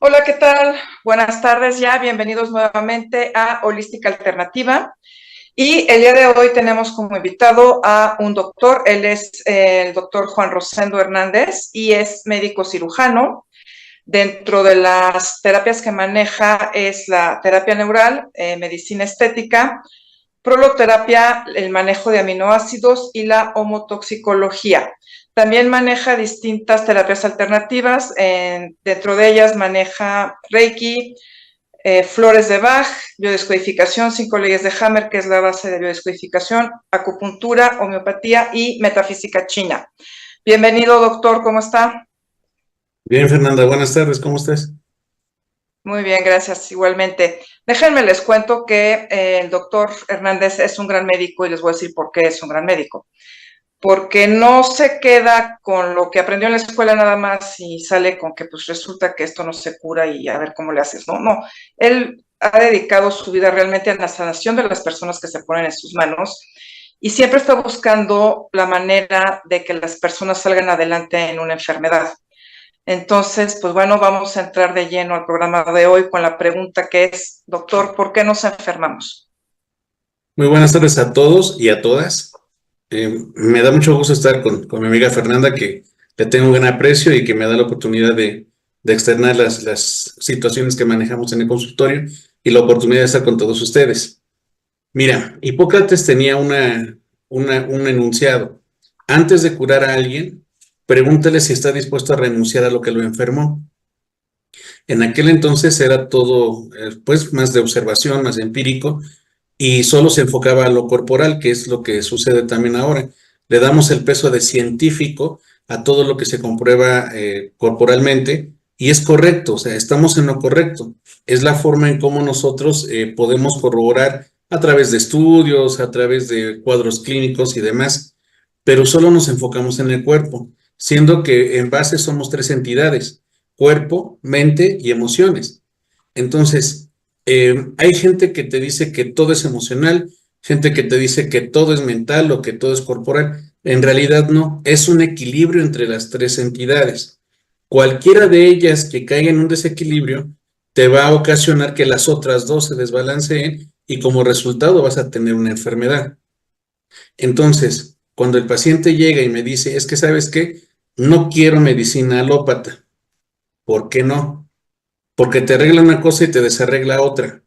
Hola, ¿qué tal? Buenas tardes ya, bienvenidos nuevamente a Holística Alternativa. Y el día de hoy tenemos como invitado a un doctor, él es el doctor Juan Rosendo Hernández y es médico cirujano. Dentro de las terapias que maneja es la terapia neural, medicina estética, proloterapia, el manejo de aminoácidos y la homotoxicología. También maneja distintas terapias alternativas, dentro de ellas maneja Reiki, flores de Bach, biodescodificación, 5 leyes de Hammer, que es la base de biodescodificación, acupuntura, homeopatía y metafísica china. Bienvenido, doctor, ¿cómo está? Bien, Fernanda, buenas tardes, ¿cómo estás? Muy bien, gracias, igualmente. Déjenme les cuento que el doctor Hernández es un gran médico y les voy a decir por qué es un gran médico. Porque no se queda con lo que aprendió en la escuela nada más y sale con que pues resulta que esto no se cura y a ver cómo le haces. No, no, él ha dedicado su vida realmente a la sanación de las personas que se ponen en sus manos y siempre está buscando la manera de que las personas salgan adelante en una enfermedad. Entonces, pues bueno, vamos a entrar de lleno al programa de hoy con la pregunta que es, doctor, ¿por qué nos enfermamos? Muy buenas tardes a todos y a todas. Me da mucho gusto estar con mi amiga Fernanda, que le tengo un gran aprecio y que me da la oportunidad de externar las situaciones que manejamos en el consultorio y la oportunidad de estar con todos ustedes. Mira, Hipócrates tenía un enunciado. Antes de curar a alguien, pregúntale si está dispuesto a renunciar a lo que lo enfermó. En aquel entonces era todo, pues, más de observación, más empírico, y solo se enfocaba a lo corporal, que es lo que sucede también ahora. Le damos el peso de científico a todo lo que se comprueba corporalmente, y es correcto, o sea, estamos en lo correcto. Es la forma en cómo nosotros podemos corroborar a través de estudios, a través de cuadros clínicos y demás, pero solo nos enfocamos en el cuerpo, siendo que en base somos tres entidades: cuerpo, mente y emociones. Entonces, hay gente que te dice que todo es emocional, gente que te dice que todo es mental o que todo es corporal. En realidad no, es un equilibrio entre las tres entidades. Cualquiera de ellas que caiga en un desequilibrio te va a ocasionar que las otras dos se desbalanceen y como resultado vas a tener una enfermedad. Entonces, cuando el paciente llega y me dice, es que sabes qué, no quiero medicina alópata. ¿Por qué no? Porque te arregla una cosa y te desarregla otra.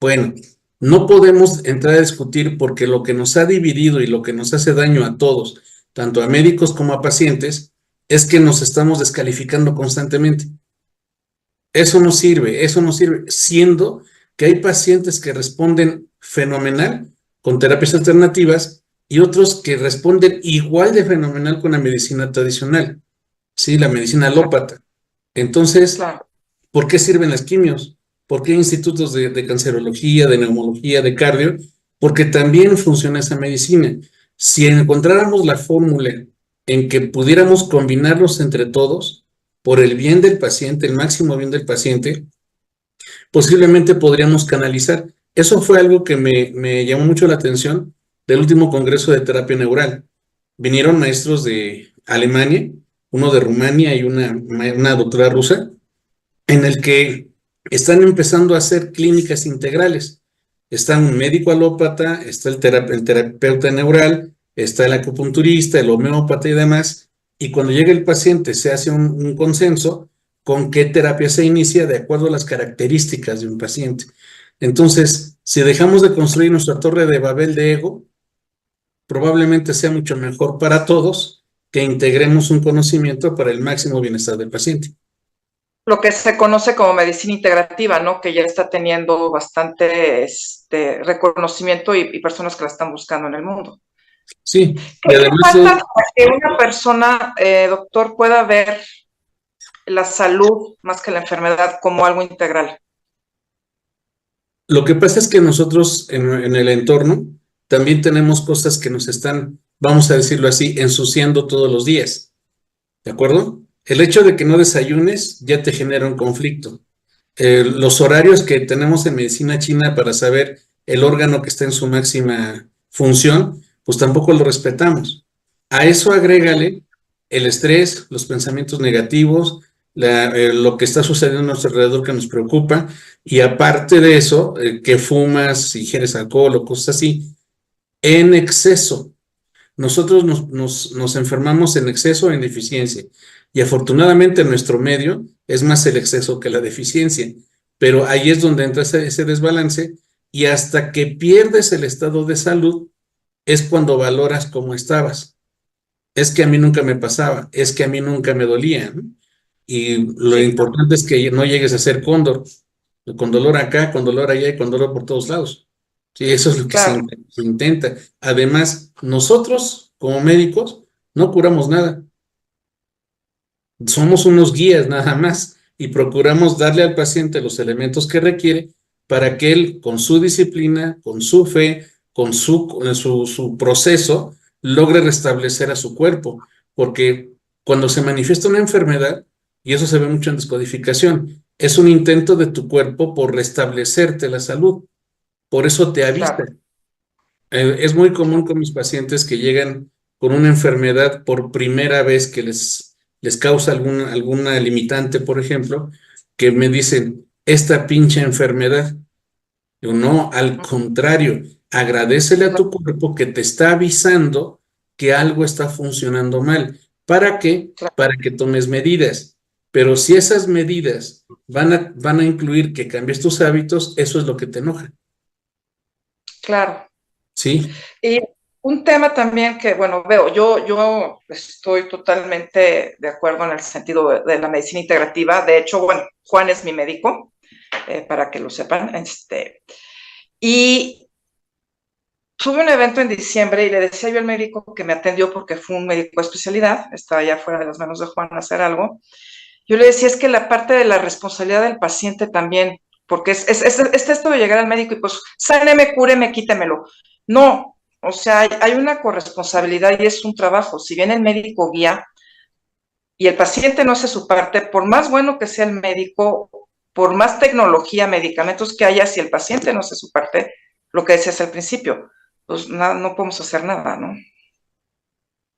Bueno, no podemos entrar a discutir porque lo que nos ha dividido y lo que nos hace daño a todos, tanto a médicos como a pacientes, es que nos estamos descalificando constantemente. Eso no sirve, siendo que hay pacientes que responden fenomenal con terapias alternativas y otros que responden igual de fenomenal con la medicina tradicional, ¿sí? La medicina alópata. Entonces, Claro. ¿por qué sirven las quimios? ¿Por qué hay institutos de cancerología, de neumología, de cardio? Porque también funciona esa medicina. Si encontráramos la fórmula en que pudiéramos combinarlos entre todos, por el bien del paciente, el máximo bien del paciente, posiblemente podríamos canalizar. Eso fue algo que me llamó mucho la atención del último congreso de terapia neural. Vinieron maestros de Alemania, uno de Rumania y una doctora rusa, en el que están empezando a hacer clínicas integrales. Está un médico alópata, está el terapeuta neural, está el acupunturista, el homeópata y demás, y cuando llega el paciente se hace un consenso con qué terapia se inicia de acuerdo a las características de un paciente. Entonces, si dejamos de construir nuestra torre de Babel de ego, probablemente sea mucho mejor para todos que integremos un conocimiento para el máximo bienestar del paciente. Lo que se conoce como medicina integrativa, ¿no? Que ya está teniendo bastante reconocimiento y personas que la están buscando en el mundo. Sí, y ¿Qué además falta para que una persona, doctor, pueda ver la salud más que la enfermedad como algo integral? lo que pasa es que nosotros en el entorno también tenemos cosas que nos están, vamos a decirlo así, ensuciando todos los días, ¿de acuerdo? El hecho de que no desayunes ya te genera un conflicto. Los horarios que tenemos en medicina china para saber el órgano que está en su máxima función, pues tampoco lo respetamos. A eso agrégale el estrés, los pensamientos negativos, lo que está sucediendo a nuestro alrededor que nos preocupa, y aparte de eso, que fumas, ingieres alcohol o cosas así, en exceso. Nosotros nos enfermamos en exceso o en deficiencia, y afortunadamente en nuestro medio es más el exceso que la deficiencia, pero ahí es donde entra ese desbalance, y hasta que pierdes el estado de salud es cuando valoras cómo estabas. Es que a mí nunca me pasaba, es que a mí nunca me dolía, ¿no? Y lo Sí, importante es que no llegues a ser cóndor, con dolor acá, con dolor allá y con dolor por todos lados. Sí, eso es lo que claro, se intenta. Además, nosotros como médicos no curamos nada, somos unos guías nada más y procuramos darle al paciente los elementos que requiere para que él, con su disciplina, con su fe, con su proceso, logre restablecer a su cuerpo. Porque cuando se manifiesta una enfermedad, y eso se ve mucho en descodificación, es un intento de tu cuerpo por restablecerte la salud. Por eso te avisa. claro, Es muy común claro. con mis pacientes que llegan con una enfermedad por primera vez que les causa alguna limitante, por ejemplo, que me dicen, esta pinche enfermedad. Yo no, al contrario, agradécele a tu Claro, cuerpo que te está avisando que algo está funcionando mal. ¿Para qué? claro, Para que tomes medidas. Pero si esas medidas van a incluir que cambies tus hábitos, eso es lo que te enoja. claro. ¿Sí? Y un tema también que, bueno, veo, yo estoy totalmente de acuerdo en el sentido de la medicina integrativa. De hecho, bueno, Juan es mi médico, para que lo sepan. Y tuve un evento en diciembre y le decía yo al médico que me atendió porque fue un médico de especialidad, estaba ya fuera de las manos de Juan a hacer algo. Yo le decía, es que la parte de la responsabilidad del paciente también, porque es esto de llegar al médico y pues, sáneme, cúreme, quítemelo. No, o sea, hay una corresponsabilidad y es un trabajo. Si bien el médico guía y el paciente no hace su parte, por más bueno que sea el médico, por más tecnología, medicamentos que haya, si el paciente no hace su parte, lo que decías al principio, pues no podemos hacer nada, ¿no?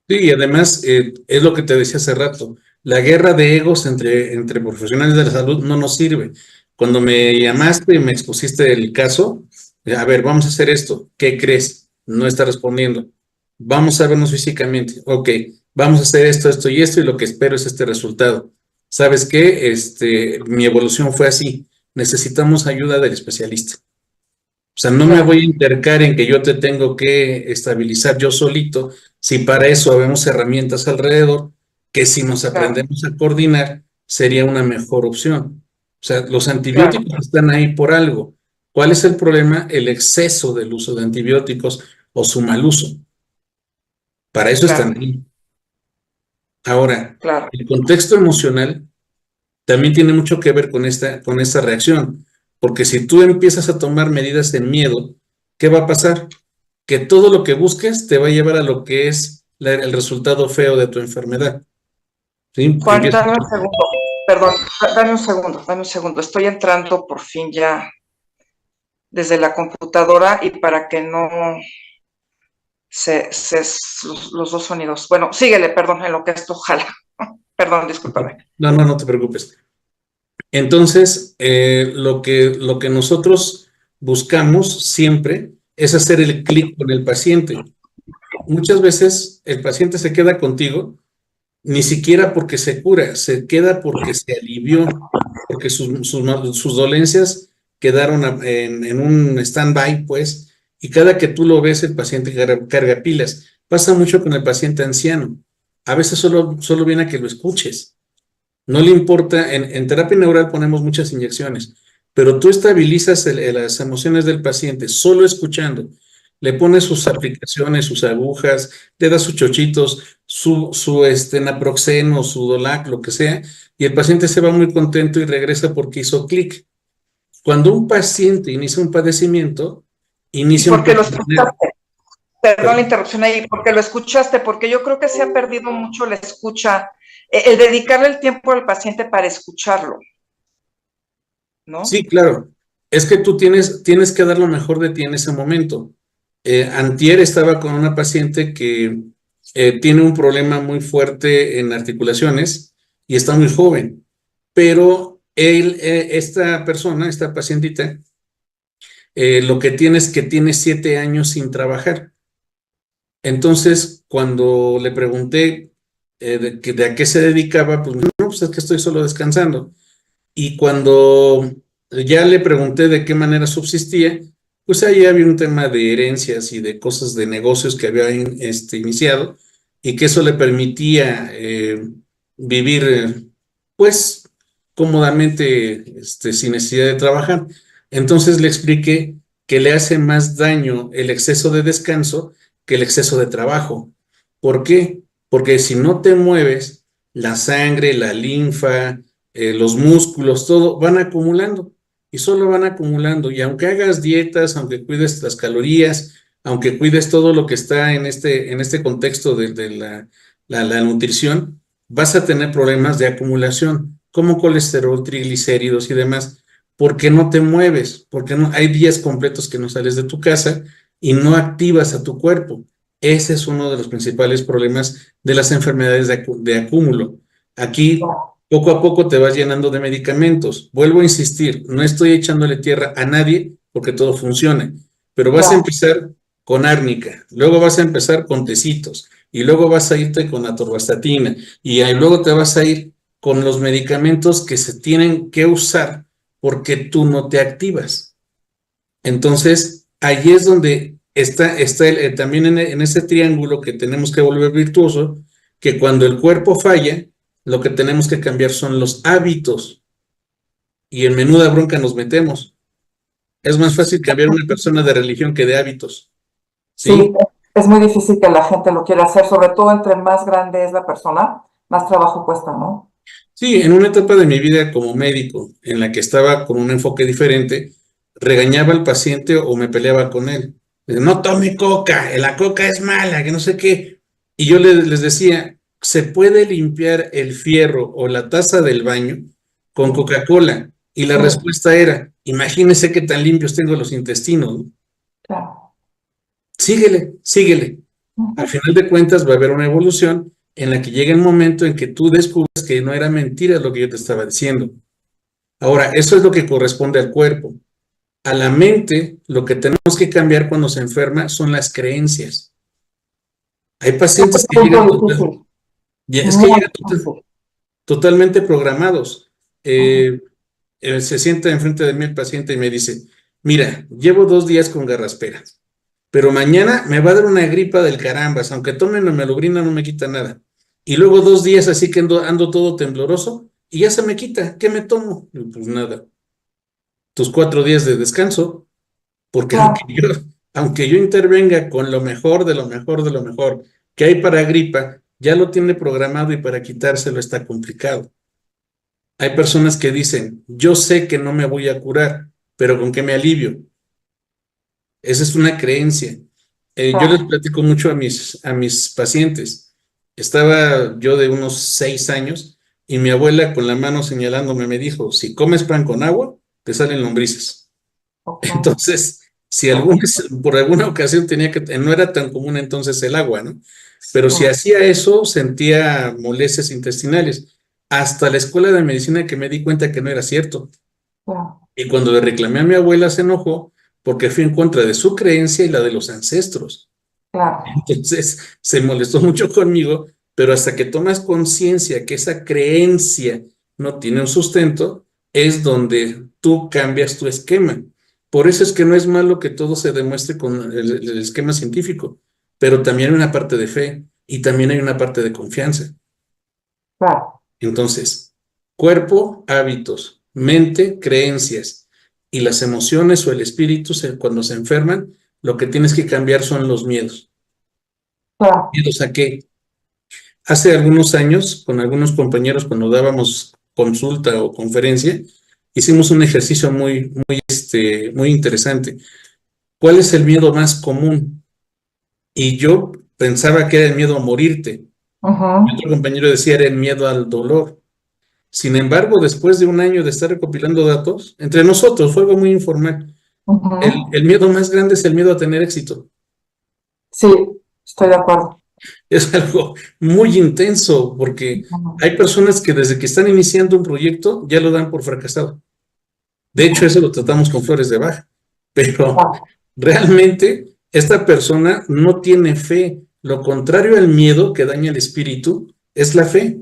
Sí, y además es lo que te decía hace rato, la guerra de egos entre profesionales de la salud no nos sirve. Cuando me llamaste y me expusiste el caso, a ver, vamos a hacer esto, ¿qué crees? No está respondiendo. Vamos a vernos físicamente, ok, vamos a hacer esto, esto y esto, y lo que espero es este resultado. ¿Sabes qué? Mi evolución fue así, necesitamos ayuda del especialista. O sea, no me Claro, voy a intercar en que yo te tengo que estabilizar yo solito, si para eso habemos herramientas alrededor, que si nos claro, aprendemos a coordinar, sería una mejor opción. O sea, los claro, antibióticos están ahí por algo. ¿Cuál es el problema? El exceso del uso de antibióticos o su mal uso. Para eso están claro, ahí. Ahora, claro. el contexto emocional también tiene mucho que ver con esta reacción, porque si tú empiezas a tomar medidas en miedo, ¿qué va a pasar? Que todo lo que busques te va a llevar a lo que es el resultado feo de tu enfermedad. ¿Sí? Juan, dame un segundo. Perdón, dame un segundo. Estoy entrando por fin ya desde la computadora y para que no se los dos sonidos. Bueno, síguele, perdón, en lo que esto jala. Perdón, discúlpame. No, no, no te preocupes. Entonces, lo que nosotros buscamos siempre es hacer el clic con el paciente. Muchas veces el paciente se queda contigo ni siquiera porque se cura, se queda porque se alivió, porque sus dolencias quedaron en un stand-by, pues, y cada que tú lo ves, el paciente carga pilas. Pasa mucho con el paciente anciano. A veces solo viene a que lo escuches. No le importa, en terapia neural ponemos muchas inyecciones, pero tú estabilizas las emociones del paciente solo escuchando. Le pones sus aplicaciones, sus agujas, le das sus chochitos, su naproxeno, su Dolac, lo que sea, y el paciente se va muy contento y regresa porque hizo clic. Cuando un paciente inicia un padecimiento, Y inicia un porque lo proceso. escuchaste, perdón la Perdón. interrupción ahí, porque lo escuchaste, porque yo creo que se ha perdido mucho la escucha, el dedicarle el tiempo al paciente para escucharlo, ¿no? Sí, claro. Es que tú tienes que dar lo mejor de ti en ese momento. Antier estaba con una paciente que tiene un problema muy fuerte en articulaciones y está muy joven. pero esta persona, esta pacientita, lo que tiene es que tiene 7 años sin trabajar. Entonces, cuando le pregunté de a qué se dedicaba, pues no, pues es que estoy solo descansando. Y cuando ya le pregunté de qué manera subsistía, pues ahí había un tema de herencias y de cosas de negocios que había iniciado y que eso le permitía vivir pues cómodamente sin necesidad de trabajar. Entonces le expliqué que le hace más daño el exceso de descanso que el exceso de trabajo. ¿Por qué? Porque si no te mueves, la sangre, la linfa, los músculos, todo van acumulando y solo van acumulando. Y aunque hagas dietas, aunque cuides las calorías, aunque cuides todo lo que está en este contexto de la nutrición, vas a tener problemas de acumulación, como colesterol, triglicéridos y demás, porque no te mueves, porque no, hay días completos que no sales de tu casa y no activas a tu cuerpo. Ese es uno de los principales problemas de las enfermedades de acúmulo. Aquí poco a poco te vas llenando de medicamentos. Vuelvo a insistir, no estoy echándole tierra a nadie porque todo funciona, pero vas a empezar con árnica, luego vas a empezar con tecitos y luego vas a irte con atorvastatina y ahí luego te vas a ir con los medicamentos que se tienen que usar porque tú no te activas. Entonces, ahí es donde está también en ese triángulo que tenemos que volver virtuoso, que cuando el cuerpo falla, lo que tenemos que cambiar son los hábitos y en menuda bronca nos metemos. Es más fácil cambiar una persona de religión que de hábitos, ¿sí? Sí, es muy difícil que la gente lo quiera hacer, sobre todo entre más grande es la persona, más trabajo cuesta, ¿no? Sí, en una etapa de mi vida como médico, en la que estaba con un enfoque diferente, regañaba al paciente o me peleaba con él. No tome coca, la coca es mala, que no sé qué. Y yo les decía, ¿se puede limpiar el fierro o la taza del baño con Coca-Cola? Y la respuesta era, imagínese qué tan limpios tengo los intestinos, ¿no? Claro. Síguele, síguele. Al final de cuentas va a haber una evolución en la que llegue el momento en que tú descubras que no era mentira lo que yo te estaba diciendo. Ahora, eso es lo que corresponde al cuerpo. A la mente, lo que tenemos que cambiar cuando se enferma son las creencias. Hay pacientes que llegan, es que llegan totalmente programados. Se sienta enfrente de mí el paciente y me dice, mira, llevo 2 días con garrasperas, pero mañana me va a dar una gripa del carambas, aunque tome melubrina no me quita nada. Y luego 2 días así que ando todo tembloroso y ya se me quita. ¿Qué me tomo? Pues nada, tus 4 días de descanso, porque aunque yo intervenga con lo mejor de lo mejor de lo mejor que hay para gripa, ya lo tiene programado y para quitárselo está complicado. Hay personas que dicen, yo sé que no me voy a curar, pero ¿con qué me alivio? Esa es una creencia. Yo les platico mucho a mis pacientes. Estaba yo de unos 6 años y mi abuela con la mano señalándome me dijo, si comes pan con agua, te salen lombrices. Entonces, si por alguna ocasión no era tan común entonces el agua, ¿no? Pero si hacía eso, sentía molestias intestinales. Hasta la escuela de medicina que me di cuenta que no era cierto. Y cuando le reclamé a mi abuela se enojó porque fui en contra de su creencia y la de los ancestros. Entonces se molestó mucho conmigo, pero hasta que tomas conciencia que esa creencia no tiene un sustento, es donde tú cambias tu esquema. Por eso es que no es malo que todo se demuestre con el esquema científico, pero también hay una parte de fe y también hay una parte de confianza. Entonces, cuerpo, hábitos, mente, creencias y las emociones o el espíritu, cuando se enferman, lo que tienes que cambiar son los miedos. ¿Miedos a qué? Hace algunos años, con algunos compañeros, cuando dábamos consulta o conferencia, hicimos un ejercicio muy interesante. ¿Cuál es el miedo más común? Y yo pensaba que era el miedo a morirte. Y otro compañero decía era el miedo al dolor. Sin embargo, después de un año de estar recopilando datos, entre nosotros, fue algo muy informal. El miedo más grande es el miedo a tener éxito. Sí, estoy de acuerdo. Es algo muy intenso porque Ujú, hay personas que desde que están iniciando un proyecto ya lo dan por fracasado. De hecho, ujú. eso lo tratamos con flores de Bach, pero Claro. realmente esta persona no tiene fe. Lo contrario al miedo que daña el espíritu es la fe,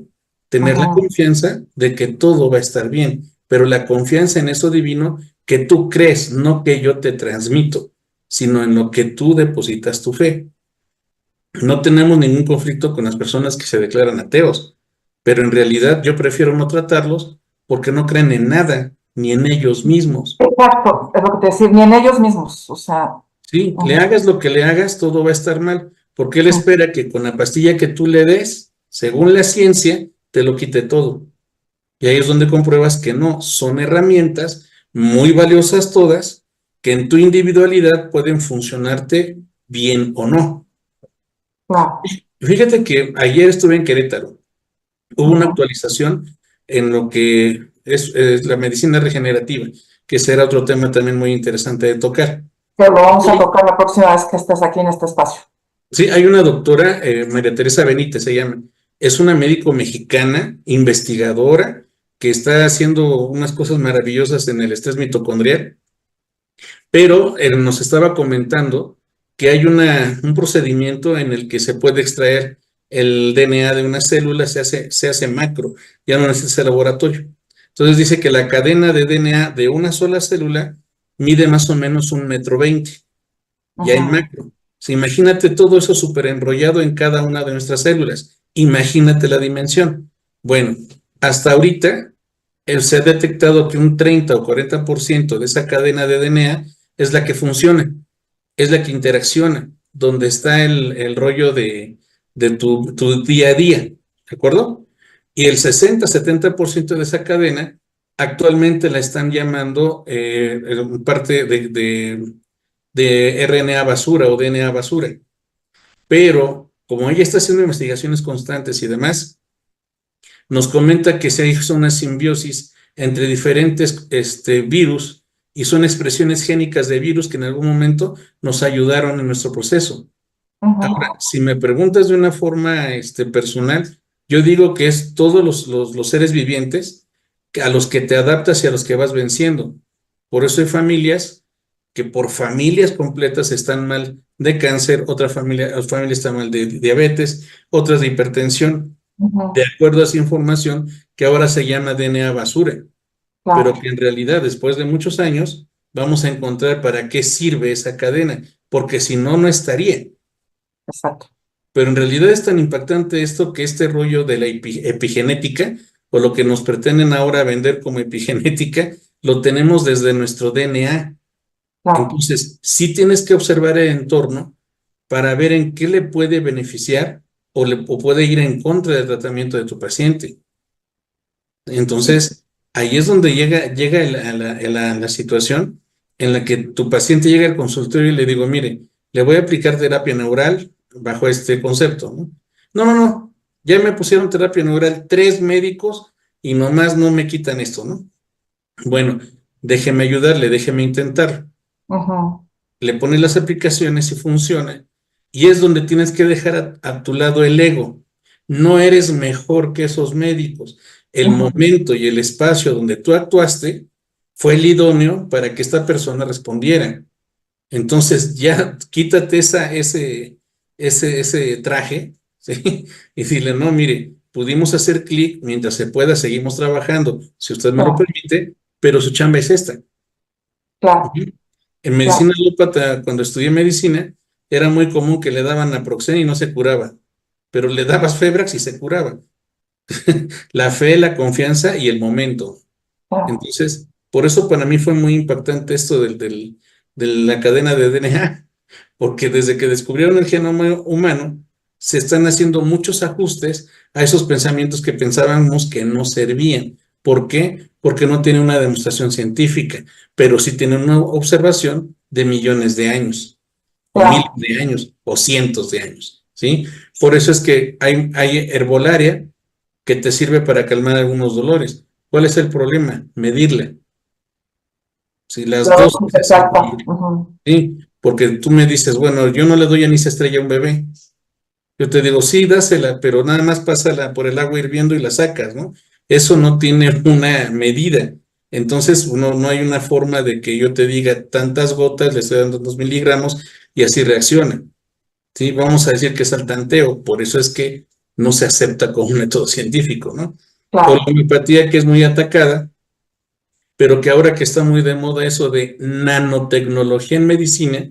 tener la Ujú, confianza de que todo va a estar bien, pero la confianza en eso divino que tú crees, no que yo te transmito, sino en lo que tú depositas tu fe. No tenemos ningún conflicto con las personas que se declaran ateos, pero en realidad yo prefiero no tratarlos porque no creen en nada, ni en ellos mismos. exacto, es lo que te decía, ni en ellos mismos, o sea, Sí, le ujú, hagas lo que le hagas, todo va a estar mal, porque él ujú, espera que con la pastilla que tú le des, según la ciencia, te lo quite todo. Y ahí es donde compruebas que no, son herramientas muy valiosas todas, que en tu individualidad pueden funcionarte bien o no. claro, Fíjate que ayer estuve en Querétaro, hubo una ujú. actualización en lo que es la medicina regenerativa, que será otro tema también muy interesante de tocar. Que lo vamos a tocar la próxima vez que estés aquí en este espacio. Sí, hay una doctora, María Teresa Benítez se llama, es una médico mexicana, investigadora, que está haciendo unas cosas maravillosas en el estrés mitocondrial, pero nos estaba comentando que hay un procedimiento en el que se puede extraer el DNA de una célula, se hace macro, ya no necesita laboratorio. Entonces dice que la cadena de DNA de una sola célula mide más o menos 1,20 m, ya en Ujú, macro. O sea, imagínate todo eso súper enrollado en cada una de nuestras células. Imagínate la dimensión. Bueno, hasta ahorita se ha detectado que un 30 o 40% de esa cadena de DNA es la que funciona, es la que interacciona, donde está el rollo de tu día a día, ¿de acuerdo? Y el 60-70% de esa cadena actualmente la están llamando parte de RNA basura o DNA basura. Pero como ella está haciendo investigaciones constantes y demás, nos comenta que se hizo una simbiosis entre diferentes virus y son expresiones génicas de virus que en algún momento nos ayudaron en nuestro proceso. Ahora, ujú, si me preguntas de una forma personal, yo digo que es todos los seres vivientes a los que te adaptas y a los que vas venciendo. Por eso hay familias que por familias completas están mal de cáncer, otra familia está mal de diabetes, otras de hipertensión, de ujú, acuerdo a esa información que ahora se llama DNA basura, pero claro, que en realidad después de muchos años vamos a encontrar para qué sirve esa cadena, porque si no, no estaría. exacto. Pero en realidad es tan impactante esto que este rollo de la epigenética, o lo que nos pretenden ahora vender como epigenética, lo tenemos desde nuestro DNA. Claro, Entonces, sí tienes que observar el entorno para ver en qué le puede beneficiar o puede ir en contra del tratamiento de tu paciente. Entonces, ahí es donde llega la situación en la que tu paciente llega al consultorio y le digo, mire, le voy a aplicar terapia neural bajo este concepto, ¿no? No, no, no, ya me pusieron terapia neural 3 médicos y nomás no me quitan esto, ¿no? Bueno, déjeme ayudarle, déjeme intentar. ujú, Le pones las aplicaciones y funciona. Y es donde tienes que dejar a tu lado el ego. No eres mejor que esos médicos. El ujú, momento y el espacio donde tú actuaste fue el idóneo para que esta persona respondiera. Entonces ya quítate ese traje, ¿sí? Y dile, no, mire, pudimos hacer clic, mientras se pueda, seguimos trabajando, si usted me lo claro, permite, pero su chamba es esta. claro, Ujú. En medicina claro, alópata, cuando estudié medicina, era muy común que le daban naproxen y no se curaba, pero le dabas Febrax y se curaba. La fe, la confianza y el momento. claro, Entonces, por eso para mí fue muy impactante esto de la cadena de DNA, porque desde que descubrieron el genoma humano, se están haciendo muchos ajustes a esos pensamientos que pensábamos que no servían. ¿Por qué? Porque no tiene una demostración científica, pero sí tiene una observación de millones de años, o miles claro. de años, o cientos de años, ¿sí? Por eso es que hay herbolaria que te sirve para calmar algunos dolores. ¿Cuál es el problema? Medirla. Si las La dos dosis se exacta. equilibran, Ujú, ¿sí? Porque tú me dices, bueno, yo no le doy anís estrella a un bebé. Yo te digo, sí, dásela, pero nada más pásala por el agua hirviendo y la sacas, ¿no? Eso no tiene una medida. Entonces, no hay una forma de que yo te diga tantas gotas, le estoy dando 2 miligramos y así reacciona. ¿Sí? Vamos a decir que es al tanteo, por eso es que no se acepta como un método científico, ¿no? O la Claro. homeopatía que es muy atacada, pero que ahora que está muy de moda eso de nanotecnología en medicina,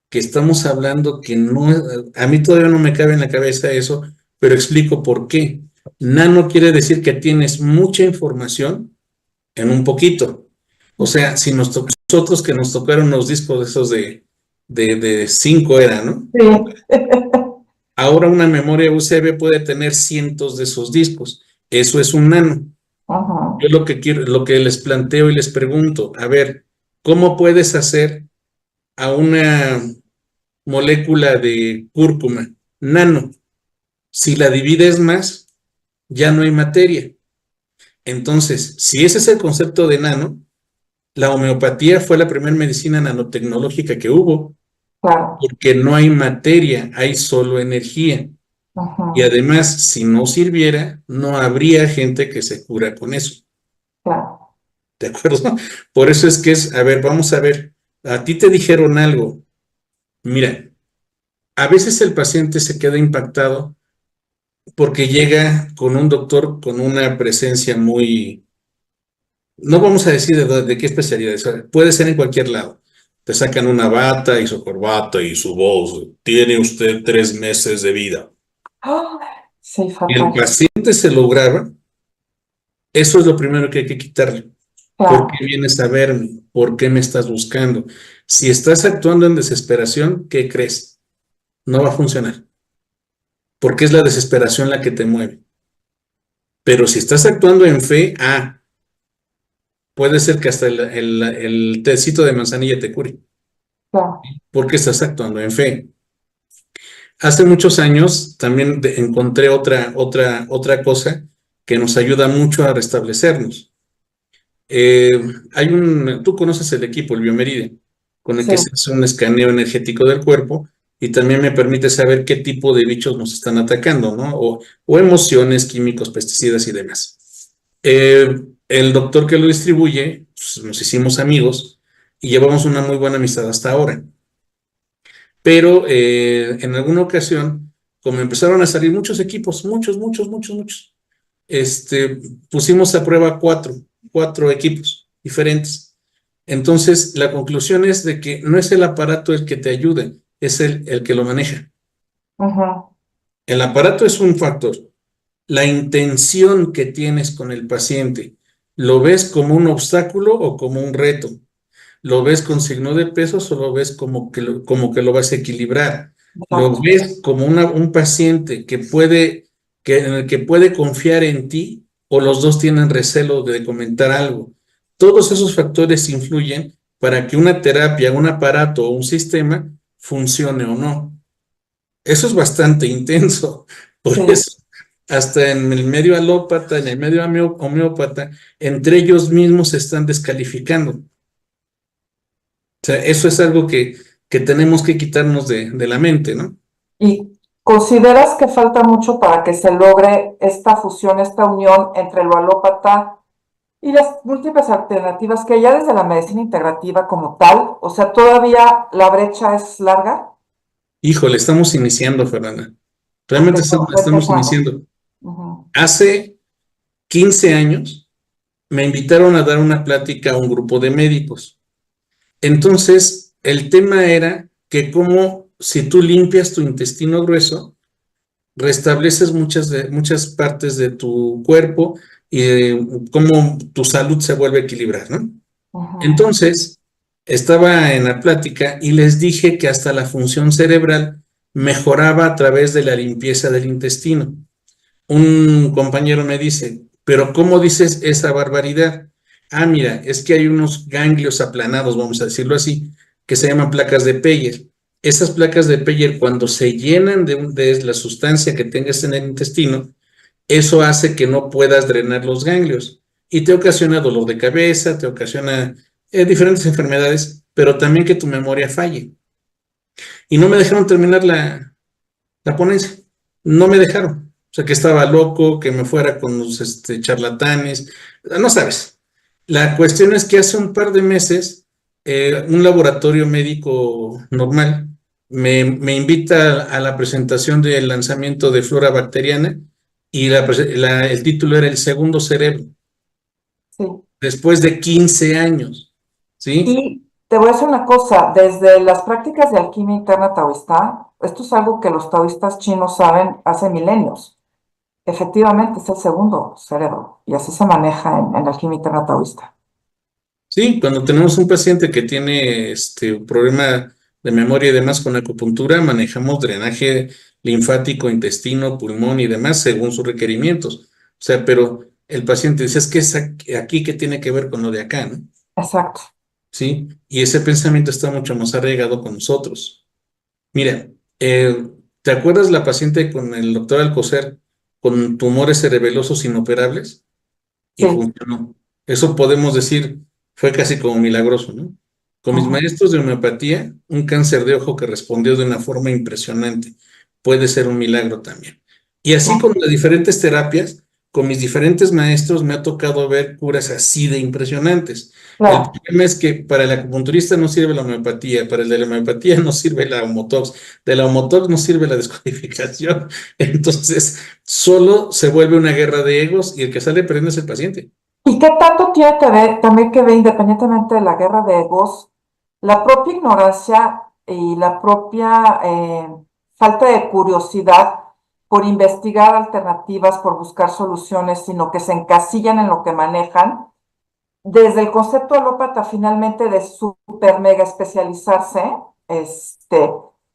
que estamos hablando que no, a mí todavía no me cabe en la cabeza eso, pero explico por qué. Nano quiere decir que tienes mucha información en un poquito. O sea, si nosotros que nos tocaron los discos esos de 5 era, ¿no? Sí. Ahora una memoria USB puede tener cientos de esos discos. Eso es un nano. Ajá. Yo lo que quiero, lo que les planteo y les pregunto, a ver, ¿cómo puedes hacer a una molécula de cúrcuma nano? Si la divides más, ya no hay materia. Entonces, si ese es el concepto de nano, la homeopatía fue la primera medicina nanotecnológica que hubo, Claro. porque no hay materia, hay solo energía. Y Ajá. además, si no sirviera, no habría gente que se cura con eso. Claro. ¿De acuerdo? Por eso es que es, a ver, vamos a ver, a ti te dijeron algo. Mira, a veces el paciente se queda impactado porque llega con un doctor con una presencia muy, no vamos a decir de qué especialidad es, puede ser en cualquier lado. Te sacan una bata y su corbata y su voz. Tiene usted 3 meses de vida. ¡Ah! Sí, Y el fatal. paciente se lo graba. Eso es lo primero que hay que quitarle. ¿Por qué Claro. vienes a verme? ¿Por qué me estás buscando? Si estás actuando en desesperación, ¿qué crees? No va a funcionar, porque es la desesperación la que te mueve. Pero si estás actuando en fe, puede ser que hasta el tecito de manzanilla te cure, Claro. porque estás actuando en fe. Hace muchos años también encontré otra cosa que nos ayuda mucho a restablecernos. Eh, tú conoces el equipo, el Biomeride, con el Sí. que se hace un escaneo energético del cuerpo y también me permite saber qué tipo de bichos nos están atacando, ¿no? O emociones, químicos, pesticidas y demás. El doctor que lo distribuye, pues, nos hicimos amigos y llevamos una muy buena amistad hasta ahora. Pero en alguna ocasión, como empezaron a salir muchos equipos, muchos, este, pusimos a prueba cuatro equipos diferentes. Entonces, la conclusión es de que no es el aparato el que te ayude, es el que lo maneja. Ajá. El aparato es un factor. La intención que tienes con el paciente, ¿lo ves como un obstáculo o como un reto? ¿Lo ves con signo de pesos o lo ves como que lo vas a equilibrar? ¿Lo Exacto. ves como un paciente en el que puede confiar en ti o los dos tienen recelo de comentar algo? Todos esos factores influyen para que una terapia, un aparato o un sistema funcione o no. Eso es bastante intenso. Por Sí. eso, hasta en el medio alópata, en el medio homeópata, entre ellos mismos se están descalificando. O sea, eso es algo que tenemos que quitarnos de la mente, ¿no? ¿Y consideras que falta mucho para que se logre esta fusión, esta unión entre el alópata y las múltiples alternativas que hay ya desde la medicina integrativa como tal? O sea, ¿todavía la brecha es larga? Híjole, estamos iniciando, Fernanda. Realmente Apenas estamos, va estamos empezando. iniciando. Ujú. Hace 15 años me invitaron a dar una plática a un grupo de médicos. Entonces, el tema era que como si tú limpias tu intestino grueso, restableces muchas partes de tu cuerpo y cómo tu salud se vuelve a equilibrar, ¿no? Ujú. Entonces, estaba en la plática y les dije que hasta la función cerebral mejoraba a través de la limpieza del intestino. Un compañero me dice, pero ¿cómo dices esa barbaridad? Mira, es que hay unos ganglios aplanados, vamos a decirlo así, que se llaman placas de Peyer. Esas placas de Peyer, cuando se llenan de la sustancia que tengas en el intestino, eso hace que no puedas drenar los ganglios y te ocasiona dolor de cabeza, te ocasiona diferentes enfermedades, pero también que tu memoria falle. Y no me dejaron terminar la la ponencia. No me dejaron. O sea, que estaba loco, que me fuera con los charlatanes. No sabes. La cuestión es que hace un par de meses, un laboratorio médico normal me invita a la presentación del lanzamiento de Flora Bacteriana y el título era El segundo cerebro, Sí. después de 15 años, ¿sí? Y te voy a decir una cosa, desde las prácticas de alquimia interna taoísta, esto es algo que los taoístas chinos saben hace milenios. Efectivamente, es el segundo cerebro y así se maneja en la alquimia interna taoísta. Sí, cuando tenemos un paciente que tiene un problema de memoria y demás con acupuntura, manejamos drenaje linfático, intestino, pulmón y demás según sus requerimientos. O sea, pero el paciente dice, es que es aquí que tiene que ver con lo de acá, ¿no? Exacto. Sí, y ese pensamiento está mucho más arraigado con nosotros. Mira, ¿te acuerdas la paciente con el doctor Alcocer con tumores cerebelosos inoperables? Y Sí. funcionó. Eso podemos decir, fue casi como milagroso, ¿no? Con mis Ujú. maestros de homeopatía, un cáncer de ojo que respondió de una forma impresionante. Puede ser un milagro también. Y así con las diferentes terapias, con mis diferentes maestros, me ha tocado ver curas así de impresionantes. El Claro. problema es que para el acupunturista no sirve la homeopatía, para el de la homeopatía no sirve la homotox, de la homotox no sirve la descodificación. Entonces, solo se vuelve una guerra de egos y el que sale perdiendo es el paciente. ¿Y qué tanto tiene que ver, también que ver, independientemente de la guerra de egos, la propia ignorancia y la propia falta de curiosidad por investigar alternativas, por buscar soluciones, sino que se encasillan en lo que manejan, desde el concepto alópata finalmente de super mega especializarse, este,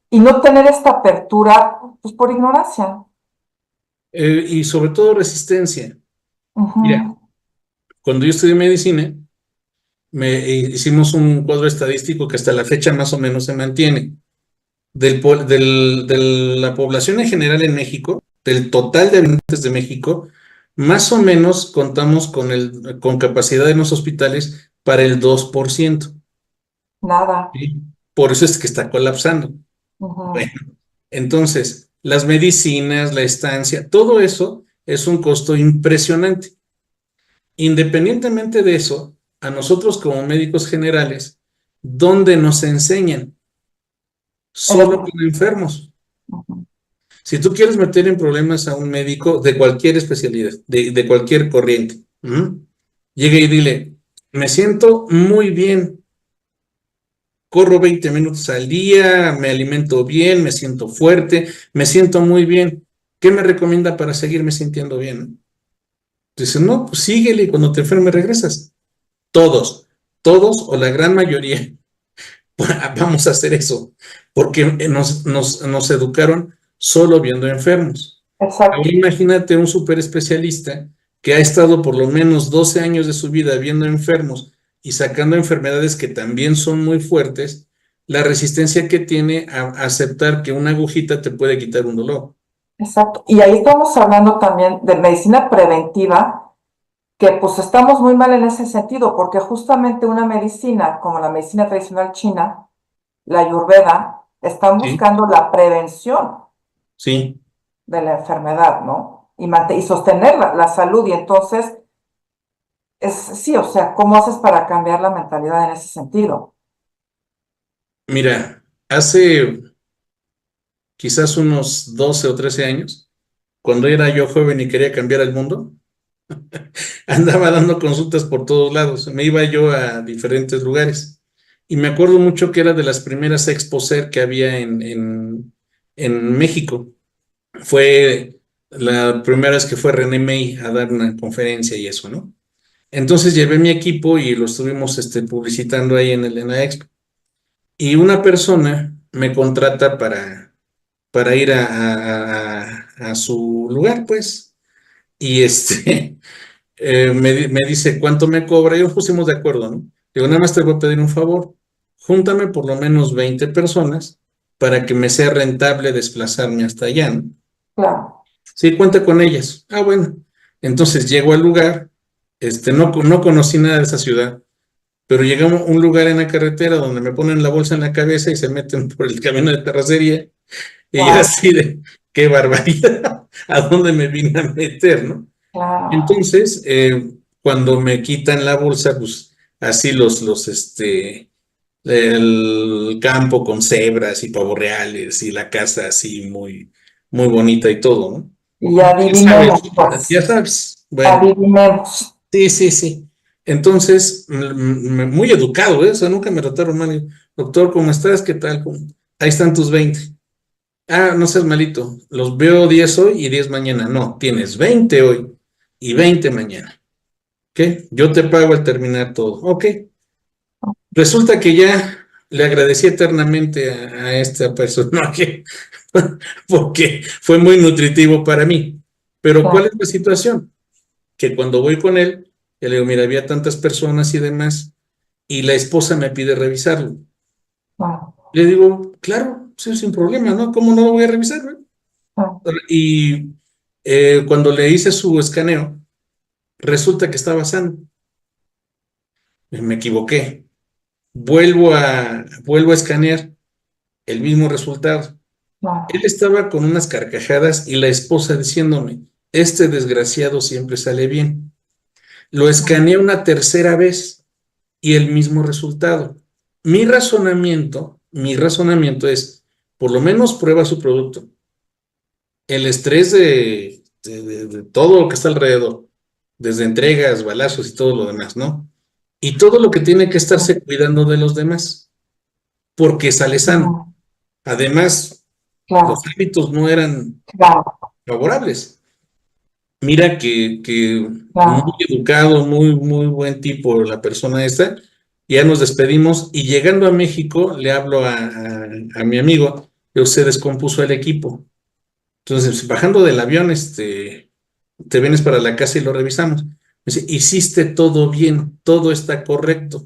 y no tener esta apertura, pues por ignorancia. Y sobre todo resistencia. Mira, Ujú. cuando yo estudié medicina, hicimos un cuadro estadístico que hasta la fecha más o menos se mantiene. De la población en general en México, del total de habitantes de México, más o menos contamos con capacidad en los hospitales para el 2%. Nada. ¿Sí? Por eso es que está colapsando. Ujú. Bueno, entonces, las medicinas, la estancia, todo eso es un costo impresionante. Independientemente de eso, a nosotros como médicos generales, ¿dónde nos enseñan? En el- Solo con enfermos. Ujú. Si tú quieres meter en problemas a un médico de cualquier especialidad, de cualquier corriente, llega y dile, me siento muy bien, corro 20 minutos al día, me alimento bien, me siento fuerte, me siento muy bien. ¿Qué me recomienda para seguirme sintiendo bien? Dice, no, pues síguele y cuando te enfermes regresas. Todos, todos o la gran mayoría vamos a hacer eso, porque nos educaron solo viendo enfermos. Ahora Exacto. imagínate un super especialista que ha estado por lo menos 12 años de su vida viendo enfermos y sacando enfermedades que también son muy fuertes, la resistencia que tiene a aceptar que una agujita te puede quitar un dolor. Exacto. Y ahí estamos hablando también de medicina preventiva, que pues estamos muy mal en ese sentido, porque justamente una medicina como la medicina tradicional china, la Ayurveda, están ¿Sí? buscando la prevención Sí. de la enfermedad, ¿no? Y sostener la salud. Y entonces, sí, o sea, ¿cómo haces para cambiar la mentalidad en ese sentido? Mira, hace quizás unos 12 o 13 años, cuando era yo joven y quería cambiar el mundo, andaba dando consultas por todos lados. Me iba yo a diferentes lugares. Y me acuerdo mucho que era de las primeras exposer que había en México. Fue la primera vez que fue René May a dar una conferencia y eso, ¿no? Entonces llevé mi equipo y lo estuvimos publicitando ahí en la expo. Y una persona me contrata para ir a su lugar, pues. Y me dice cuánto me cobra y nos pusimos de acuerdo, ¿no? Digo, nada más te voy a pedir un favor, júntame por lo menos 20 personas para que me sea rentable desplazarme hasta allá, ¿no? Claro. Sí, cuenta con ellas. Ah, bueno. Entonces llego al lugar, no conocí nada de esa ciudad, pero llegamos a un lugar en la carretera donde me ponen la bolsa en la cabeza y se meten por el camino de terracería y yo Wow. así de, qué barbaridad, ¿a dónde me vine a meter, no? Claro. Entonces, cuando me quitan la bolsa, pues así el campo con cebras y pavos reales y la casa así muy, muy bonita y todo, ¿no? Y Ya sabes, adivinemos, pues. ya sabes. Bueno, Adivinemos. sí, sí, sí. Entonces, muy educado, ¿eh? O sea, nunca me trataron mal. Doctor, ¿cómo estás? ¿Qué tal? Ahí están tus 20. Ah, no seas malito. Los veo 10 hoy y 10 mañana. No, tienes 20 hoy y 20 mañana. ¿Ok? Yo te pago al terminar todo. Ok. Resulta que ya le agradecí eternamente a esta personaje porque fue muy nutritivo para mí. Pero ¿cuál Claro, es la situación? Que cuando voy con él, yo le digo, mira, había tantas personas y demás, y la esposa me pide revisarlo. claro, Le digo, claro, sí, sin problema, ¿no? ¿Cómo no lo voy a revisar, güey? claro. Y cuando le hice su escaneo, resulta que estaba sano. Me equivoqué. Vuelvo a escanear el mismo resultado. Él Claro. estaba con unas carcajadas y la esposa diciéndome, este desgraciado siempre sale bien. Lo escaneé una tercera vez y el mismo resultado. Mi razonamiento es, por lo menos prueba su producto. El estrés de todo lo que está alrededor, desde entregas, balazos y todo lo demás, ¿no? Y todo lo que tiene que estarse cuidando de los demás, porque sale sano. Ujú. Además, los Claro, hábitos no eran claro, favorables. Mira que muy claro. educado, muy, muy buen tipo la persona esta. Ya nos despedimos y llegando a México le hablo a mi amigo que se descompuso el equipo. Entonces, bajando del avión, te vienes para la casa y lo revisamos. Me dice, hiciste todo bien, todo está correcto.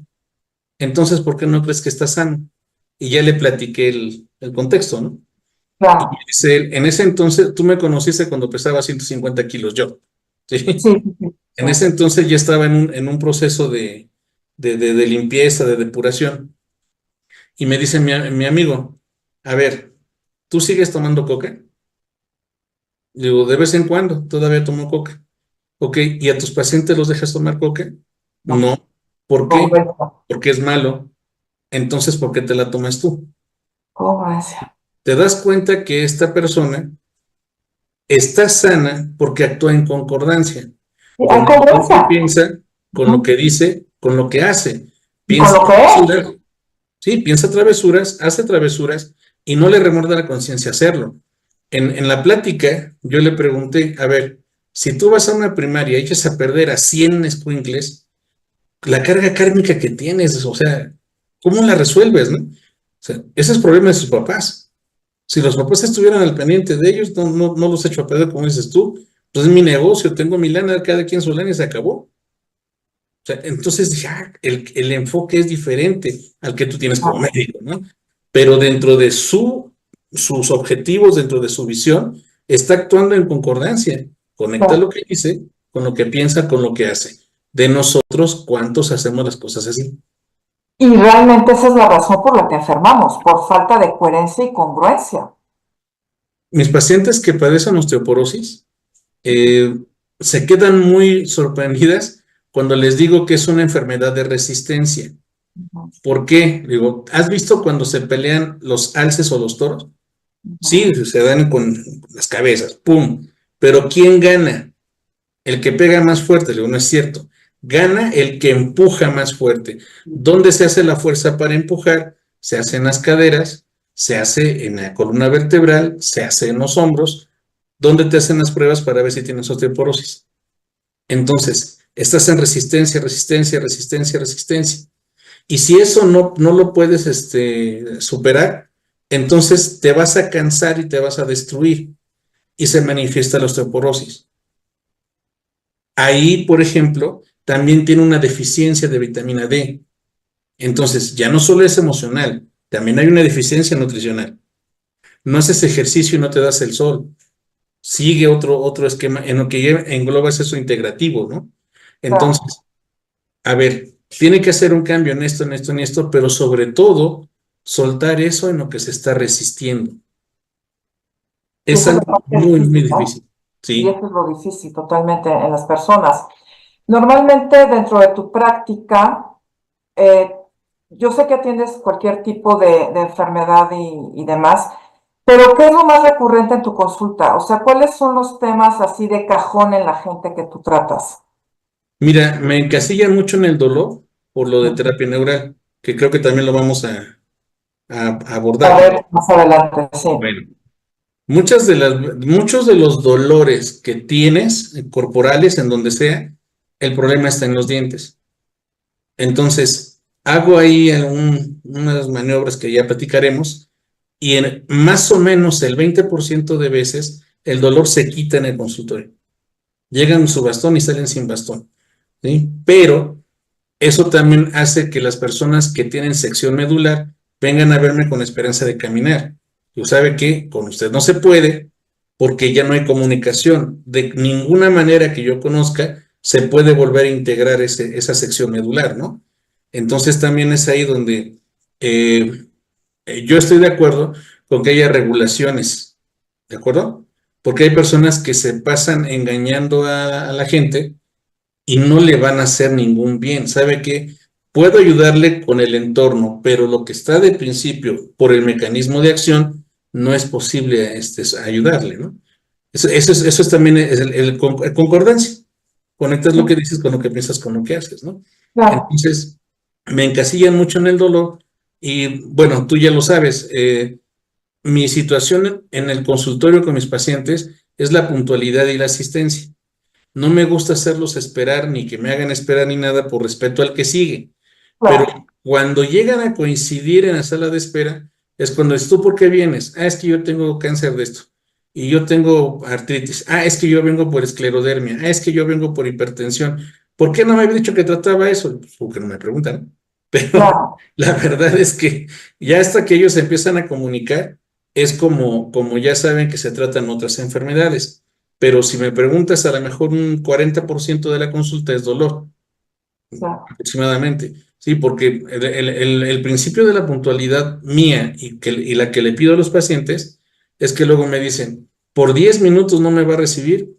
Entonces, ¿por qué no crees que está sano? Y ya le platiqué el contexto, ¿no? Y me Claro. dice él, en ese entonces, tú me conociste cuando pesaba 150 kilos yo, ¿sí? Sí, sí, sí, En claro. ese entonces ya estaba en un proceso de limpieza, de depuración. Y me dice mi amigo, a ver, ¿tú sigues tomando coca? Digo, de vez en cuando, todavía tomo coca. Ok, ¿y a tus pacientes los dejas tomar coca? No, No. ¿Por qué? correcto. Porque es malo. Entonces, ¿por qué te la tomas tú? Correcto. Te das cuenta que esta persona está sana porque actúa en concordancia. Sí, hay Conecta lo que congruencia. piensa con lo Ujú. que dice, con lo que hace. Y con Piensa lo que es. travesuras, sí, piensa travesuras, hace travesuras y no le remuerda la conciencia hacerlo. En la plática, yo le pregunté, a ver, si tú vas a una primaria y echas a perder a 100 escuincles, la carga kármica que tienes, o sea, ¿cómo la resuelves, no? O sea, ese es problema de sus papás. Si los papás estuvieran al pendiente de ellos, no los echo a perder, como dices tú, pues es mi negocio, tengo mi lana, cada quien su lana y se acabó. O sea, entonces dije, el enfoque es diferente al que tú tienes como Claro, médico, ¿no? Pero dentro de sus objetivos, dentro de su visión, está actuando en concordancia. Conecta lo claro. que dice con lo que piensa, con lo que hace. De nosotros, ¿cuántos hacemos las cosas así? Y realmente esa es la razón por la que enfermamos, por falta de coherencia y congruencia. Mis pacientes que padecen osteoporosis eh, se quedan muy sorprendidas cuando les digo que es una enfermedad de resistencia. Ujú, ¿Por qué? Digo, ¿has visto cuando se pelean los alces o los toros? ujú. Sí, se dan con las cabezas, ¡pum! Pero ¿quién gana? El que pega más fuerte, digo, no es cierto. Gana el que empuja más fuerte. ¿Dónde se hace la fuerza para empujar? Se hace en las caderas, se hace en la columna vertebral, se hace en los hombros. ¿Dónde te hacen las pruebas para ver si tienes osteoporosis? Entonces, estás en resistencia, resistencia, resistencia, resistencia. Y si eso no lo puedes superar, entonces te vas a cansar y te vas a destruir y se manifiesta la osteoporosis. Ahí, por ejemplo, también tiene una deficiencia de vitamina D. Entonces, ya no solo es emocional, también hay una deficiencia nutricional. No haces ejercicio y no te das el sol. Sigue otro esquema en lo que engloba eso integrativo, ¿no? Claro. Entonces, a ver, tiene que hacer un cambio en esto, en esto, en esto, pero sobre todo soltar eso en lo que se está resistiendo. Es esa es la algo parte muy, muy difícil, ¿no? difícil. Y Sí. eso es lo difícil totalmente en las personas. Normalmente dentro de tu práctica, eh, yo sé que atiendes cualquier tipo de enfermedad y demás, pero ¿qué es lo más recurrente en tu consulta? O sea, ¿cuáles son los temas así de cajón en la gente que tú tratas? Mira, me encasillan mucho en el dolor por lo de Ujú. terapia neural, que creo que también lo vamos a A abordar, ¿no? ver, más adelante, sí. Bueno, muchos de los dolores que tienes, corporales, en donde sea, el problema está en los dientes. Entonces, hago ahí unas maniobras que ya platicaremos, y en más o menos el 20% de veces el dolor se quita en el consultorio. Llegan su bastón y salen sin bastón, ¿sí? Pero eso también hace que las personas que tienen sección medular vengan a verme con esperanza de caminar. Yo sabe que con usted no se puede porque ya no hay comunicación. De ninguna manera que yo conozca se puede volver a integrar esa sección medular, ¿no? Entonces también es ahí donde eh, yo estoy de acuerdo con que haya regulaciones, ¿de acuerdo? Porque hay personas que se pasan engañando a la gente y no le van a hacer ningún bien. ¿Sabe qué? Puedo ayudarle con el entorno, pero lo que está de principio por el mecanismo de acción no es posible ayudarle, ¿no? Eso es también el concordancia. Conectas lo que dices con lo que piensas, con lo que haces, ¿no? Claro, Entonces, me encasillan mucho en el dolor y bueno, tú ya lo sabes, mi situación en el consultorio con mis pacientes es la puntualidad y la asistencia. No me gusta hacerlos esperar ni que me hagan esperar ni nada por respeto al que sigue. Pero claro. cuando llegan a coincidir en la sala de espera, es cuando es tú, ¿por qué vienes? Ah, es que yo tengo cáncer de esto. Y yo tengo artritis. Ah, es que yo vengo por esclerodermia. Ah, es que yo vengo por hipertensión. ¿Por qué no me había dicho que trataba eso? Pues porque no me preguntan. Pero Claro, la verdad es que ya hasta que ellos empiezan a comunicar, es como ya saben que se tratan otras enfermedades. Pero si me preguntas, a lo mejor un 40% de la consulta es dolor, claro. aproximadamente. Sí, porque el principio de la puntualidad mía y la que le pido a los pacientes es que luego me dicen, por 10 minutos no me va a recibir.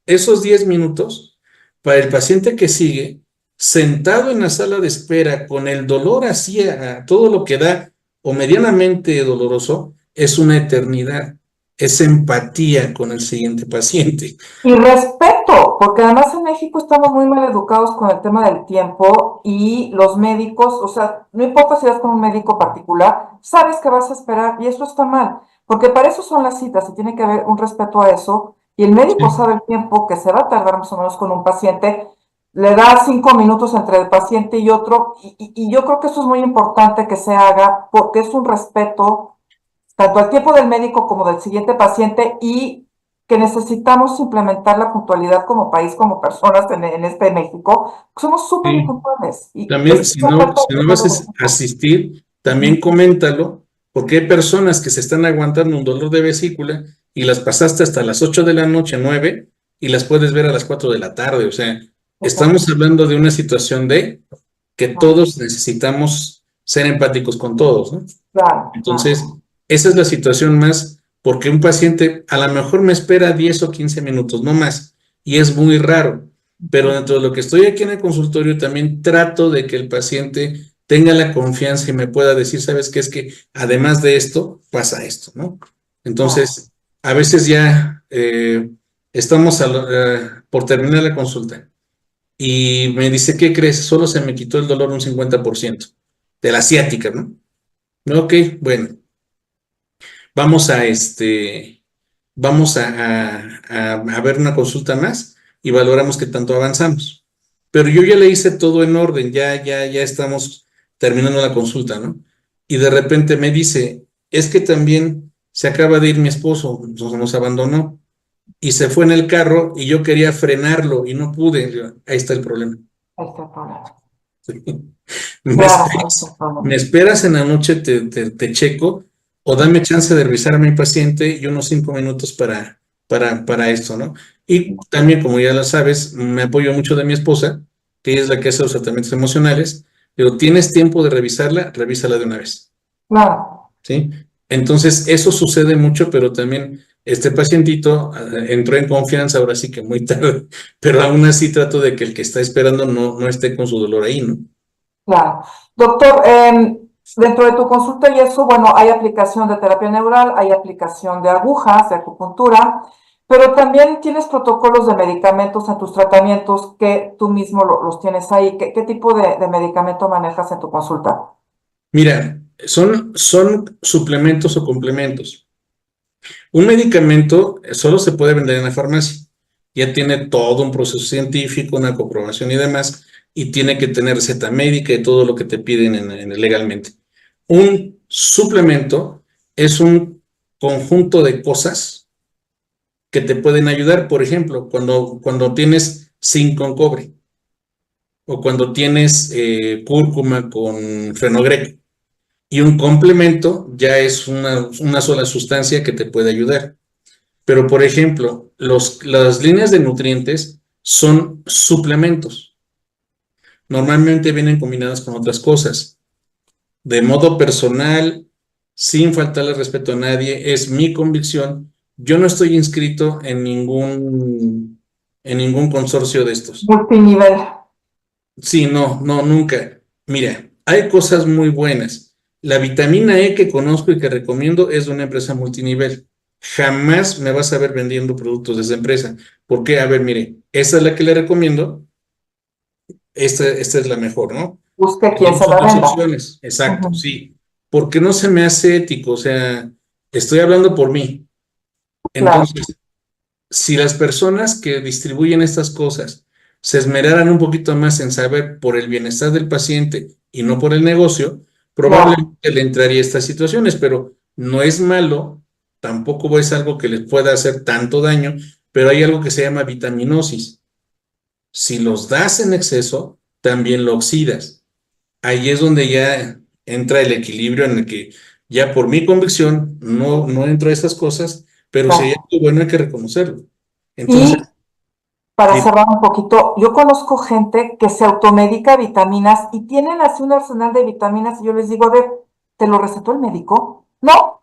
Esos 10 minutos, para el paciente que sigue, sentado en la sala de espera con el dolor así a todo lo que da o medianamente doloroso, es una eternidad. Es empatía con el siguiente paciente. Y respeto, porque además en México estamos muy mal educados con el tema del tiempo y los médicos, o sea, no importa si vas con un médico particular, sabes que vas a esperar y eso está mal, porque para eso son las citas y tiene que haber un respeto a eso y el médico Sí, sabe el tiempo que se va a tardar más o menos con un paciente, le da 5 minutos entre el paciente y otro y yo creo que eso es muy importante que se haga porque es un respeto tanto al tiempo del médico como del siguiente paciente y que necesitamos implementar la puntualidad como país, como personas en este México. Somos súper sí. impuntuales y También, es si una no, falta si de no vas respeto del a equipo. asistir, también Ujú. coméntalo, porque hay personas que se están aguantando un dolor de vesícula y las pasaste hasta las 8 de la noche, 9, y las puedes ver a las 4 de la tarde. O sea, estamos Exacto. hablando de una situación de que Claro, todos necesitamos ser empáticos con todos, ¿no? claro, Entonces, esa es la situación más, porque un paciente a lo mejor me espera 10 o 15 minutos, no más, y es muy raro. Pero claro. dentro de lo que estoy aquí en el consultorio, también trato de que el paciente tenga la confianza y me pueda decir, ¿sabes qué? Es que además de esto, pasa esto, ¿no? Claro. Entonces, a veces ya estamos por terminar la consulta y me dice, ¿qué crees? Solo se me quitó el dolor un 50% de la ciática, ¿no? Ok, bueno. Vamos a ver una consulta más y valoramos qué tanto avanzamos. Pero yo ya le hice todo en orden, ya estamos terminando la consulta, ¿no? Y de repente me dice, es que también se acaba de ir mi esposo, nos abandonó y se fue en el carro y yo quería frenarlo y no pude. Yo, ahí está el problema. Ahí está el problema. ¿Me Claro, ahí está el esperas? ¿Me problema. esperas en la noche, te checo o dame chance de revisar a mi paciente y unos 5 minutos para esto, ¿no? Y también, como ya lo sabes, me apoyo mucho de mi esposa, que ella es la que hace los tratamientos emocionales, pero tienes tiempo de revisarla, revísala de una vez, Claro. ¿sí? Entonces, eso sucede mucho, pero también este pacientito entró en confianza, ahora sí que muy tarde, pero aún así trato de que el que está esperando no esté con su dolor ahí, ¿no? Claro. Doctor, dentro de tu consulta y eso, bueno, hay aplicación de terapia neural, hay aplicación de agujas, de acupuntura, pero también tienes protocolos de medicamentos en tus tratamientos que tú mismo los tienes ahí. ¿Qué tipo de medicamento manejas en tu consulta? Mira, son suplementos o complementos. Un medicamento solo se puede vender en la farmacia. Ya tiene todo un proceso científico, una comprobación y demás, y tiene que tener receta médica y todo lo que te piden legalmente. Un suplemento es un conjunto de cosas que te pueden ayudar. Por ejemplo, cuando tienes zinc con cobre o cuando tienes cúrcuma con fenogreco. Y un complemento ya es una sola sustancia que te puede ayudar. Pero, por ejemplo, las líneas de nutrientes son suplementos. Normalmente vienen combinadas con otras cosas. De modo personal, sin faltarle respeto a nadie, es mi convicción. Yo no estoy inscrito en ningún consorcio de estos. Multinivel. Sí, no, nunca. Mira, hay cosas muy buenas. La vitamina E que conozco y que recomiendo es de una empresa multinivel. Jamás me vas a ver vendiendo productos de esa empresa. ¿Por qué? A ver, mire, esta es la que le recomiendo, esta es la mejor, ¿no? Busque quien se Tenemos la otras venda. opciones, exacto, Ujú. sí. Porque no se me hace ético, o sea, estoy hablando por mí. Claro. Entonces, si las personas que distribuyen estas cosas se esmeraran un poquito más en saber por el bienestar del paciente y no por el negocio, Claro. probablemente le entraría a estas situaciones, pero no es malo, tampoco es algo que les pueda hacer tanto daño, pero hay algo que se llama vitaminosis. Si los das en exceso, también lo oxidas. Ahí es donde ya entra el equilibrio en el que ya por mi convicción no entro a esas cosas, pero si hay Claro. algo bueno hay que reconocerlo. Y Entonces, para di- cerrar un poquito, yo conozco gente que se automedica vitaminas y tienen así un arsenal de vitaminas y yo les digo, a ver, ¿te lo recetó el médico? No,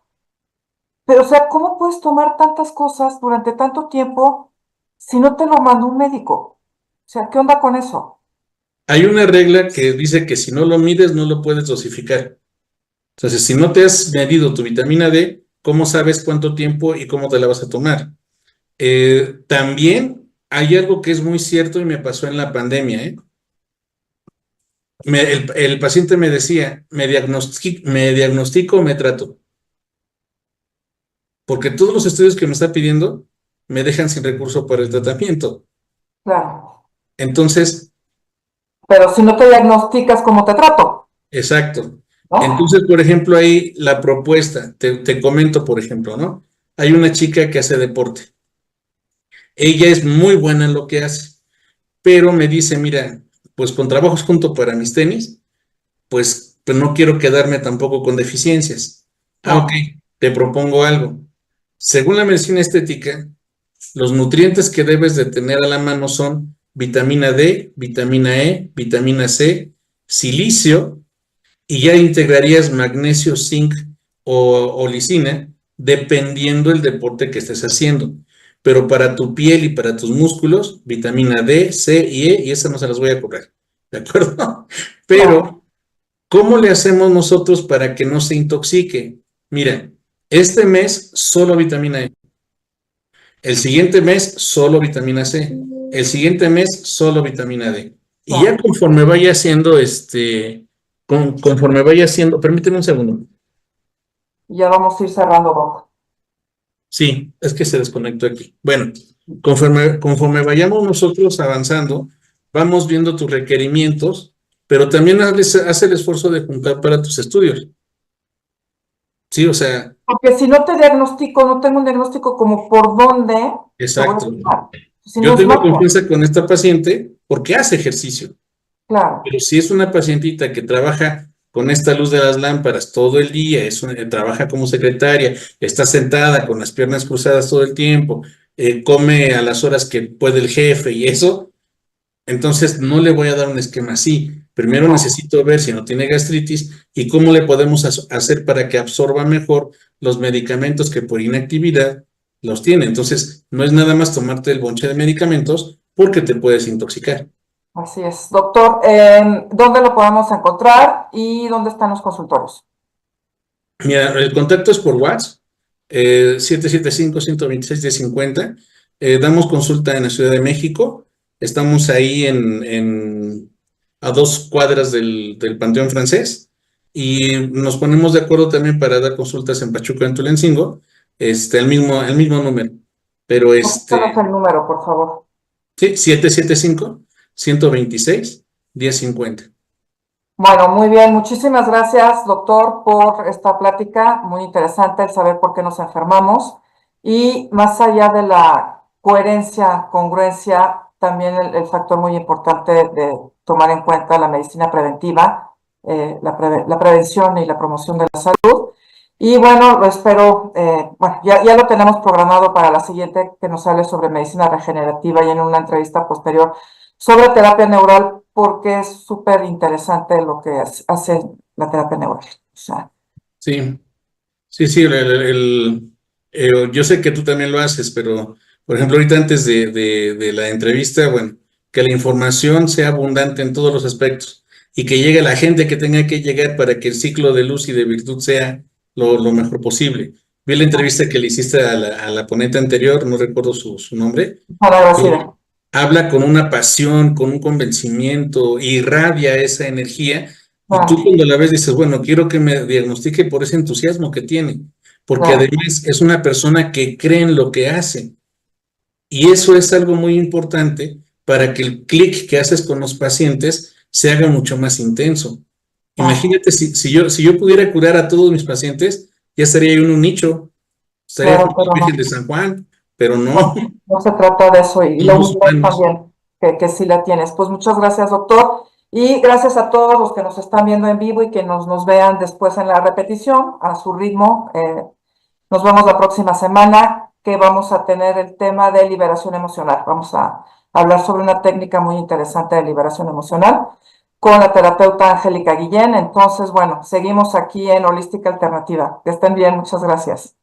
pero o sea, ¿cómo puedes tomar tantas cosas durante tanto tiempo si no te lo mandó un médico? O sea, ¿qué onda con eso? hay una regla que dice que si no lo mides, no lo puedes dosificar. Entonces, si no te has medido tu vitamina D, ¿cómo sabes cuánto tiempo y cómo te la vas a tomar? También hay algo que es muy cierto y me pasó en la pandemia, ¿eh? El paciente me decía, ¿me diagnostico o me trato? Porque todos los estudios que me está pidiendo me dejan sin recurso para el tratamiento. Claro. Entonces, Pero si no te diagnosticas, ¿cómo te trato? exacto. ¿No? Entonces, por ejemplo, ahí la propuesta, te comento, por ejemplo, ¿no? Hay una chica que hace deporte. Ella es muy buena en lo que hace, pero me dice, mira, pues con trabajos junto para mis tenis, pues no quiero quedarme tampoco con deficiencias. Ah, ok, Claro. te propongo algo. Según la medicina estética, los nutrientes que debes de tener a la mano son vitamina D, vitamina E, vitamina C, silicio, y ya integrarías magnesio, zinc o lisina, dependiendo el deporte que estés haciendo. Pero para tu piel y para tus músculos, vitamina D, C y E, y esas no se las voy a cobrar, ¿de acuerdo? Claro. Pero, ¿cómo le hacemos nosotros para que no se intoxique? Mira, este mes solo vitamina E, el siguiente mes solo vitamina C, el siguiente mes solo vitamina D. Y ya Claro. conforme vaya haciendo conforme vaya haciendo, permíteme un segundo. Ya vamos a ir cerrando, Doc. Sí, es que se desconectó aquí. Bueno, conforme vayamos nosotros avanzando, vamos viendo tus requerimientos, pero también haz el esfuerzo de juntar para tus estudios. Sí, o sea, Porque si no te diagnostico, no tengo un diagnóstico como por dónde te voy a exacto. ayudar. Si no Yo es tengo magia. confianza con esta paciente porque hace ejercicio. Claro. Pero si es una pacientita que trabaja con esta luz de las lámparas todo el día, trabaja como secretaria, está sentada con las piernas cruzadas todo el tiempo, come a las horas que puede el jefe y eso, entonces no le voy a dar un esquema así. Primero Claro. necesito ver si no tiene gastritis y cómo le podemos hacer para que absorba mejor los medicamentos que por inactividad los tiene. Entonces, no es nada más tomarte el bonche de medicamentos porque te puedes intoxicar. Así es. Doctor, ¿dónde lo podemos encontrar y dónde están los consultorios? Mira, el contacto es por WhatsApp, 775-126-1050. Damos consulta en la Ciudad de México. Estamos ahí a 2 cuadras del Panteón Francés y nos ponemos de acuerdo también para dar consultas en Pachuca, en Tulancingo, el mismo número. Pero Danos el número, por favor. sí, 775-126-1050. Bueno, muy bien. Muchísimas gracias, doctor, por esta plática. Muy interesante el saber por qué nos enfermamos. Y más allá de la coherencia, congruencia, también el factor muy importante de tomar en cuenta la medicina preventiva, la prevención y la promoción de la salud. Y bueno, lo espero, bueno, ya lo tenemos programado para la siguiente, que nos hable sobre medicina regenerativa y en una entrevista posterior sobre terapia neural, porque es súper interesante lo que hace la terapia neural. O sea, Sí, sí, sí. Yo sé que tú también lo haces, pero, por ejemplo, ahorita antes de la entrevista, bueno, que la información sea abundante en todos los aspectos y que llegue a la gente que tenga que llegar para que el ciclo de luz y de virtud sea lo mejor posible. Vi la entrevista que le hiciste a la ponente anterior, no recuerdo su nombre. para Graciela. Habla con una pasión, con un convencimiento, irradia esa energía y tú Ah, cuando la ves dices, bueno, quiero que me diagnostique por ese entusiasmo que tiene, porque claro, además es una persona que cree en lo que hace y eso es algo muy importante para que el clic que haces con los pacientes se haga mucho más intenso. ah, Imagínate si yo pudiera curar a todos mis pacientes, ya estaría yo en un nicho, estaría claro, como la pero Virgen de no, San Juan, pero no, no, no se trata de eso. Y lo somos humilde humanos. también, que sí la tienes. Pues muchas gracias, doctor. Y gracias a todos los que nos están viendo en vivo y que nos vean después en la repetición a su ritmo. Nos vemos la próxima semana, que vamos a tener el tema de liberación emocional. Vamos a hablar sobre una técnica muy interesante de liberación emocional con la terapeuta Angélica Guillén. Entonces, bueno, seguimos aquí en Holística Alternativa. Que estén bien, muchas gracias.